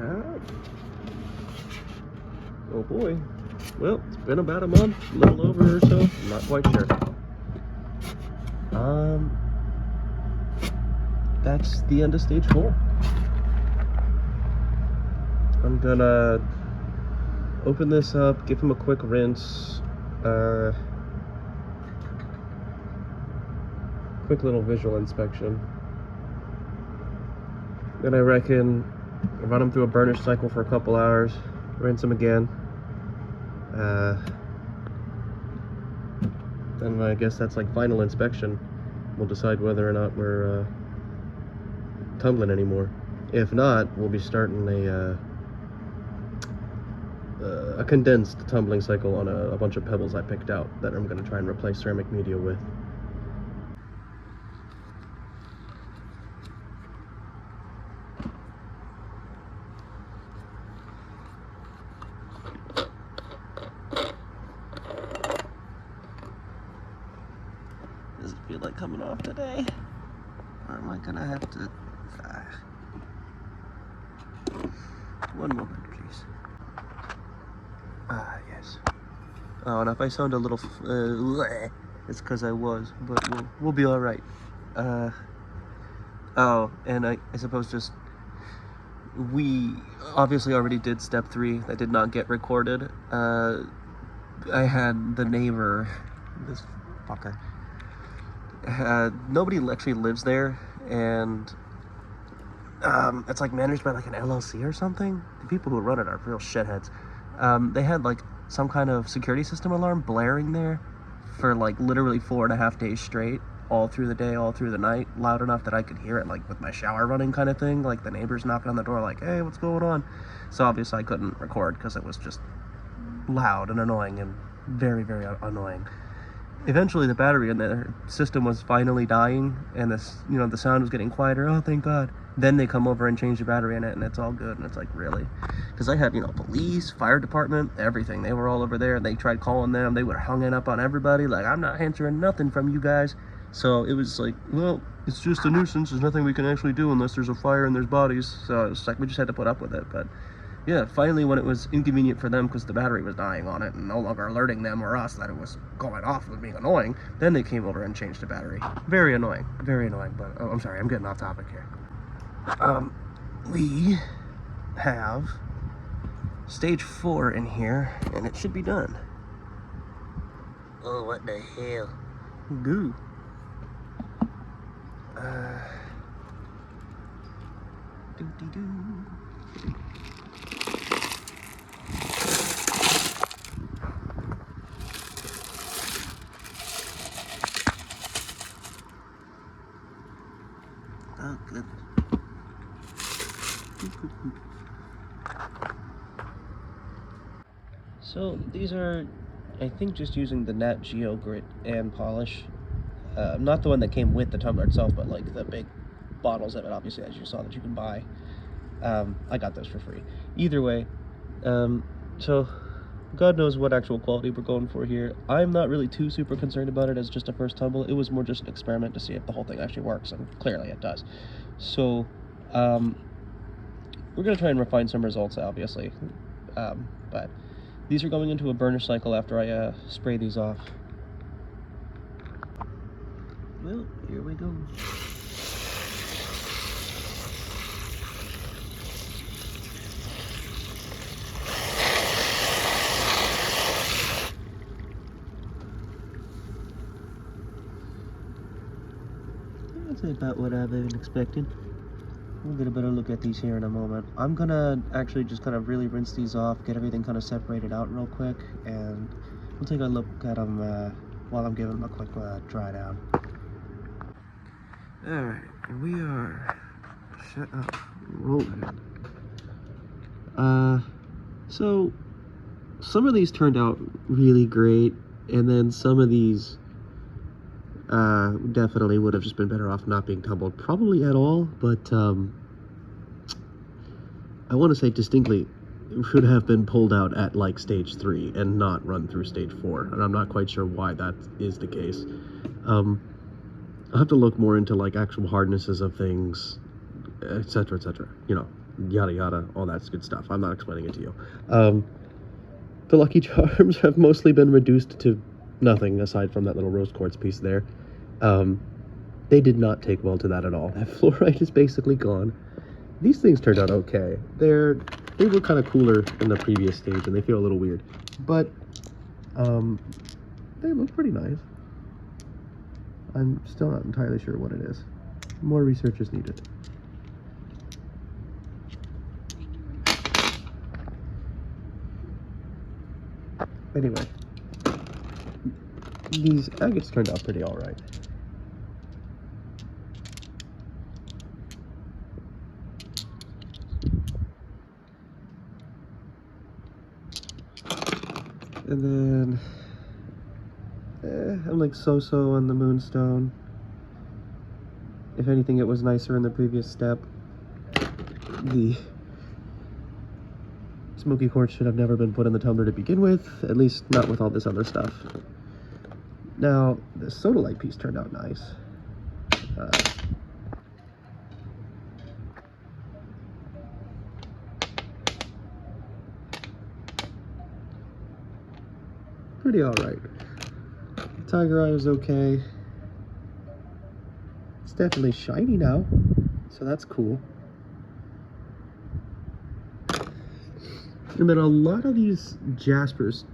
Ah. Oh boy. Well, it's been about a month, a little over or so. I'm not quite sure. That's the end of stage 4. I'm gonna open this up, give him a quick rinse, quick little visual inspection. Then I reckon run him through a burnish cycle for a couple hours, rinse him again. Then I guess that's like final inspection. We'll decide whether or not we're tumbling anymore. If not, we'll be starting a condensed tumbling cycle on a bunch of pebbles I picked out that I'm going to try and replace ceramic media with. Does it feel like coming off today? Or am I gonna have to... One moment, please. Ah, yes. Oh, and if I sound a little... it's because I was, but we'll be alright. Oh, and I suppose just... We obviously already did step 3. That did not get recorded. I had the neighbor... This fucker. Nobody actually lives there, and it's like managed by like an LLC or something. The people who run it are real shitheads. They had like some kind of security system alarm blaring there for like literally 4.5 days straight, all through the day, all through the night, loud enough that I could hear it like with my shower running kind of thing, like the neighbors knocking on the door like, hey, what's going on? So obviously I couldn't record because it was just loud and annoying and very, very annoying. Eventually the battery in the system was finally dying, and this, the sound was getting quieter. Oh, thank God. Then they come over and change the battery in it, and it's all good. And it's like, really? Because I had, police, fire department, everything. They were all over there. They tried calling them. They were hanging up on everybody. Like, I'm not answering nothing from you guys. So it was like, well, it's just a nuisance. There's nothing we can actually do unless there's a fire and there's bodies. So it's like, we just had to put up with it. But yeah, finally when it was inconvenient for them because the battery was dying on it and no longer alerting them or us that it was going off and being annoying, then they came over and changed the battery. Very annoying, but oh, I'm sorry, I'm getting off topic here. We have stage 4 in here and it should be done. Oh, what the hell? Goo. Doo-dee-doo. Oh, good. So these are, I think, just using the Nat-Geo grit and polish. Not the one that came with the tumbler itself, but like the big bottles of it, obviously, as you saw, that you can buy. I got those for free. Either way, so God knows what actual quality we're going for here. I'm not really too super concerned about it as just a first tumble. It was more just an experiment to see if the whole thing actually works, and clearly it does. So, we're going to try and refine some results, obviously. But these are going into a burnish cycle after I spray these off. Well, here we go. That's about what I've been expecting. We'll get a better look at these here in a moment. I'm gonna actually just kind of really rinse these off, get everything kind of separated out real quick, and we'll take a look at them while I'm giving them a quick dry down. Alright, we are shut up, rolling. So some of these turned out really great, and then some of these definitely would have just been better off not being tumbled, probably at all, but I want to say distinctly should have been pulled out at like stage 3 and not run through stage 4, and I'm not quite sure why that is the case. I'll have to look more into like actual hardnesses of things, etc., etc. yada yada, all that good stuff. I'm not explaining it to you. The Lucky Charms have mostly been reduced to nothing aside from that little rose quartz piece there. They did not take well to that at all. That fluorite is basically gone. These things turned out okay. They were kind of cooler in the previous stage, and they feel a little weird, but they look pretty nice. I'm still not entirely sure what it is. More research is needed. Anyway, these agates turned out pretty alright. And then, I'm like so-so on the moonstone. If anything, it was nicer in the previous step. The smoky quartz should have never been put in the tumbler to begin with, at least not with all this other stuff. Now, the sodalite piece turned out nice. Pretty alright. Tiger eye was okay. It's definitely shiny now, so that's cool. And then a lot of these jaspers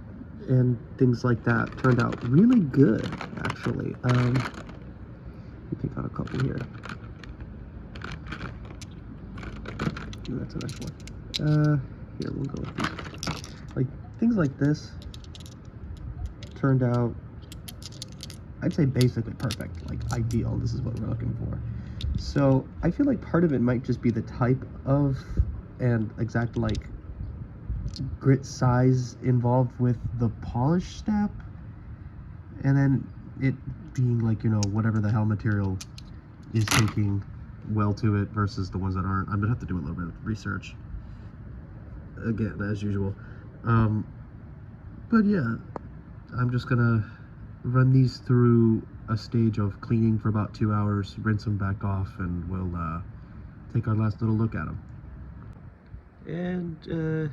and things like that turned out really good, actually. Let me pick out a couple here. Ooh, that's a nice one. Here, we'll go with these. Like, things like this turned out, I'd say basically perfect, like ideal. This is what we're looking for. So I feel like part of it might just be the type of and exact like grit size involved with the polish step, and then it being like, you know, whatever the hell material is taking well to it versus the ones that aren't. I'm gonna have to do a little bit of research again, as usual. But yeah, I'm just gonna run these through a stage of cleaning for about 2 hours, rinse them back off, and we'll take our last little look at them. And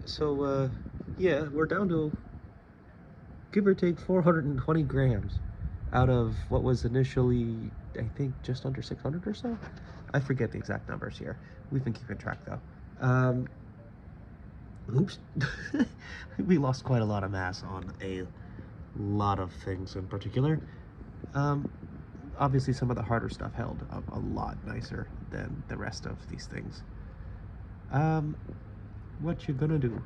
so yeah, we're down to give or take 420 grams out of what was initially, I think, just under 600 or so. I forget the exact numbers here. We've been keeping track though. Oops. We lost quite a lot of mass on a lot of things in particular. Obviously some of the harder stuff held up a lot nicer than the rest of these things. What you gonna do?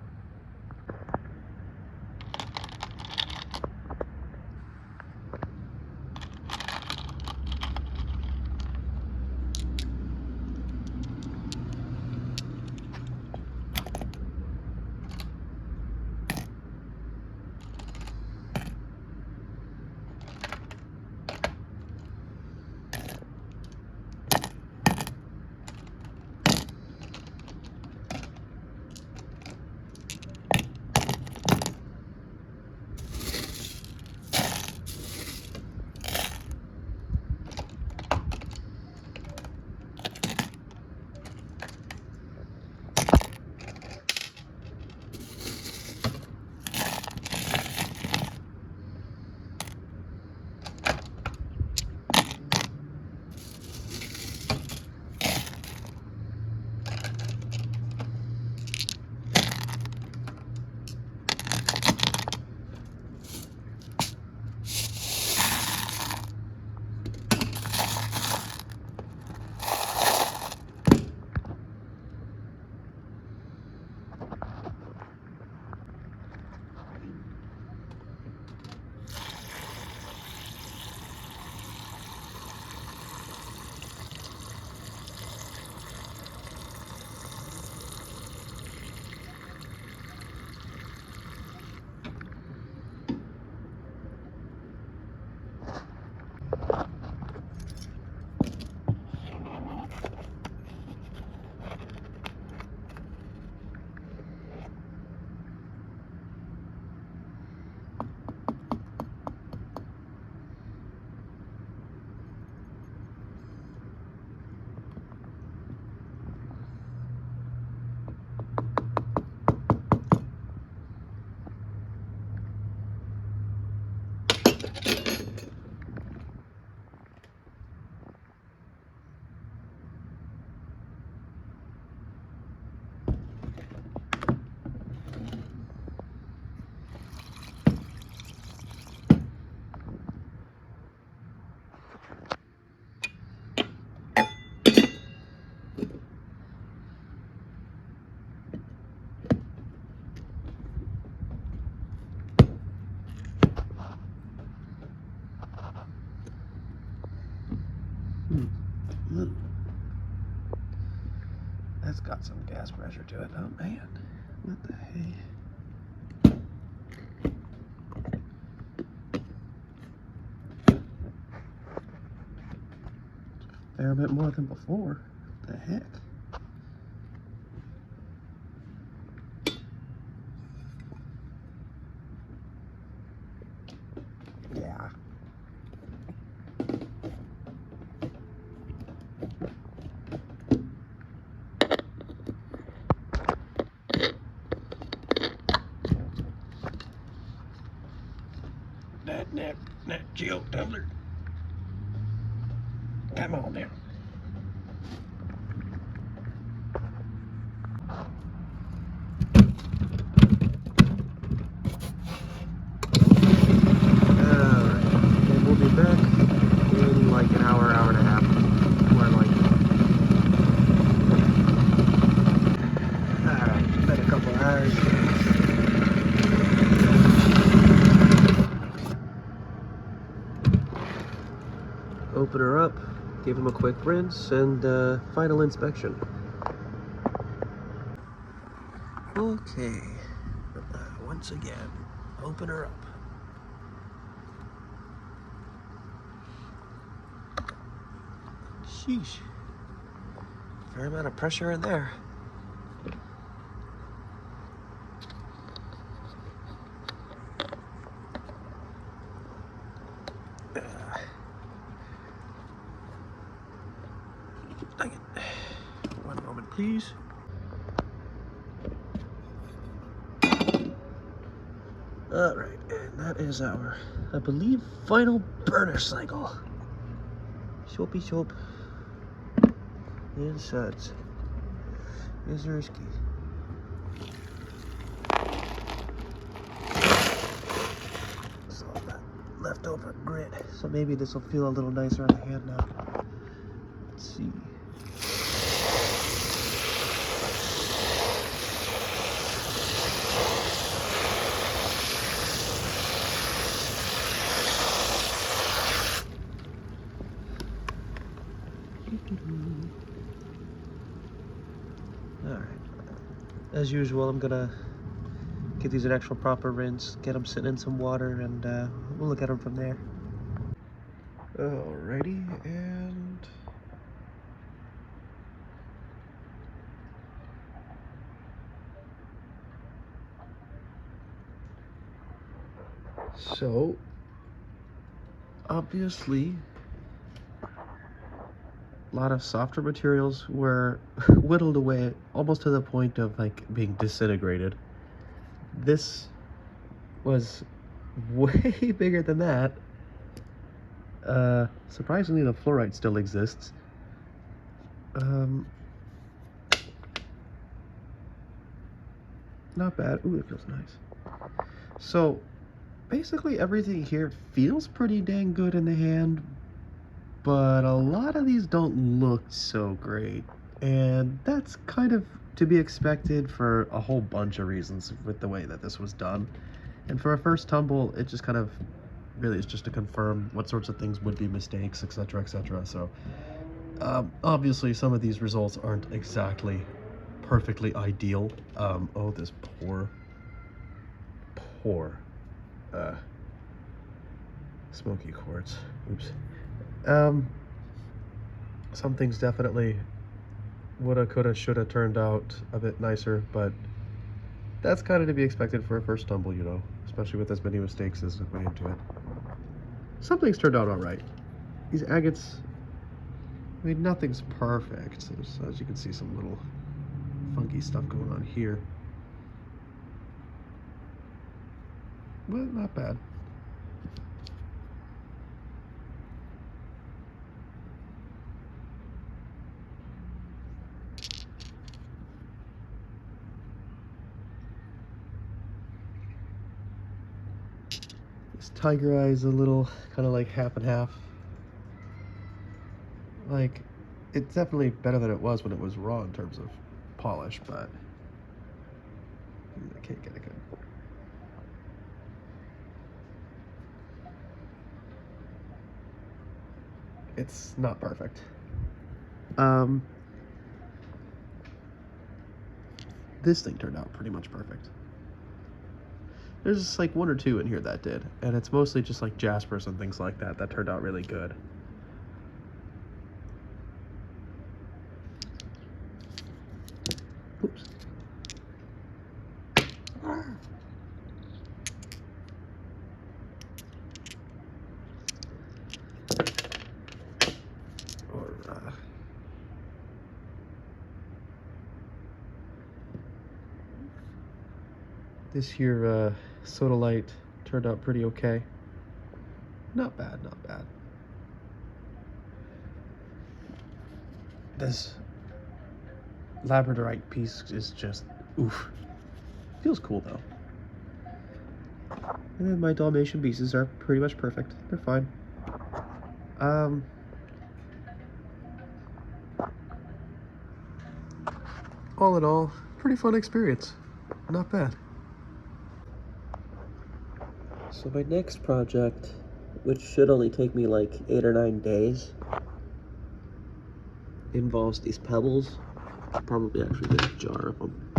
That's got some gas pressure to it. Oh man, what the hey? Fair bit more than before. What the heck? Yeah. Nat-Geo tumbler. Come on now. Alright, and we'll be back in like an hour, hour and a half. More like. Alright, been a couple hours. Open her up, give him a quick rinse, and final inspection. Okay, once again, open her up. Sheesh, fair amount of pressure in there. Dang it. One moment, please. Alright, and that is our, I believe, final burner cycle. Soapy soap. And suds. Is risky. So that leftover grit. So maybe this will feel a little nicer on the hand now. Let's see. Alright. As usual, I'm gonna give these an actual proper rinse, get them sitting in some water, and we'll look at them from there. Alrighty, and so obviously a lot of softer materials were whittled away almost to the point of like being disintegrated. This was way bigger than that. Surprisingly, the fluoride still exists. Not bad. Ooh, it feels nice. So basically everything here feels pretty dang good in the hand, but a lot of these don't look so great, and that's kind of to be expected for a whole bunch of reasons with the way that this was done. And for a first tumble, it just kind of really is just to confirm what sorts of things would be mistakes, etc., etc. So obviously some of these results aren't exactly perfectly ideal. Oh, this poor smoky quartz. Oops. Some things definitely woulda, coulda, shoulda turned out a bit nicer, but that's kind of to be expected for a first tumble, you know, especially with as many mistakes as went into it. Some things turned out all right. These agates, I mean, nothing's perfect. There's, as you can see, some little funky stuff going on here, but not bad. This tiger eye is a little kind of like half and half. Like, it's definitely better than it was when it was raw in terms of polish, but I can't get it good. It's not perfect. this thing turned out pretty much perfect. There's just like one or two in here that did, and it's mostly just like jaspers and things like that turned out really good. Oops. This here soda light turned out pretty okay. Not bad, not bad. This labradorite piece is just oof. Feels cool though. And then my Dalmatian pieces are pretty much perfect. They're fine. All in all, pretty fun experience. Not bad. So my next project, which should only take me like 8 or 9 days, involves these pebbles. I'll probably actually get a jar of them.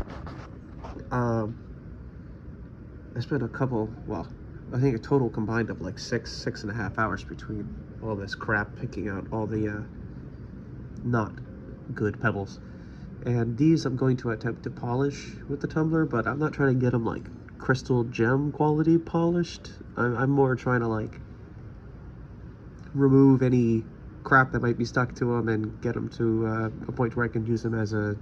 I spent a couple, well, I think a total combined of like 6.5 hours between all this crap, picking out all the not good pebbles. And these I'm going to attempt to polish with the tumbler, but I'm not trying to get them like crystal gem quality polished. I'm more trying to like remove any crap that might be stuck to them and get them to a point where I can use them as a,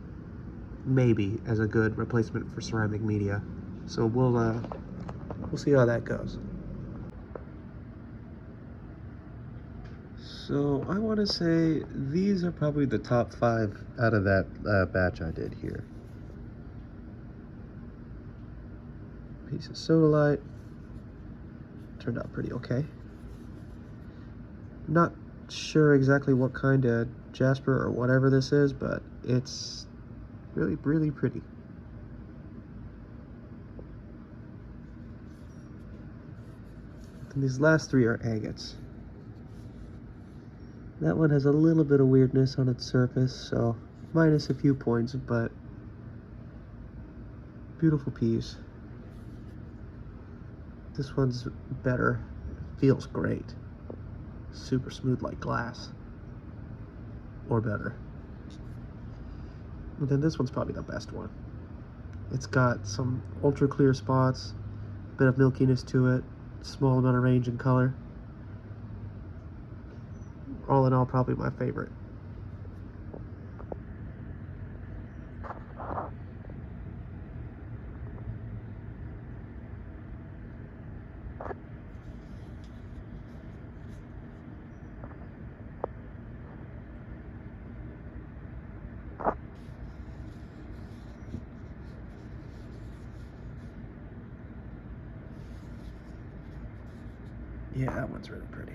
maybe as a good replacement for ceramic media. So we'll see how that goes. So I want to say these are probably the top 5 out of that batch I did here. Piece of soda light turned out pretty okay. Not sure exactly what kind of jasper or whatever this is, but it's really, really pretty. And these last 3 are agates. That one has a little bit of weirdness on its surface, so minus a few points, but beautiful piece. This one's better. It feels great. Super smooth like glass. Or better. And then this one's probably the best one. It's got some ultra clear spots, a bit of milkiness to it, small amount of range and color. All in all, probably my favorite. Yeah, that one's really pretty.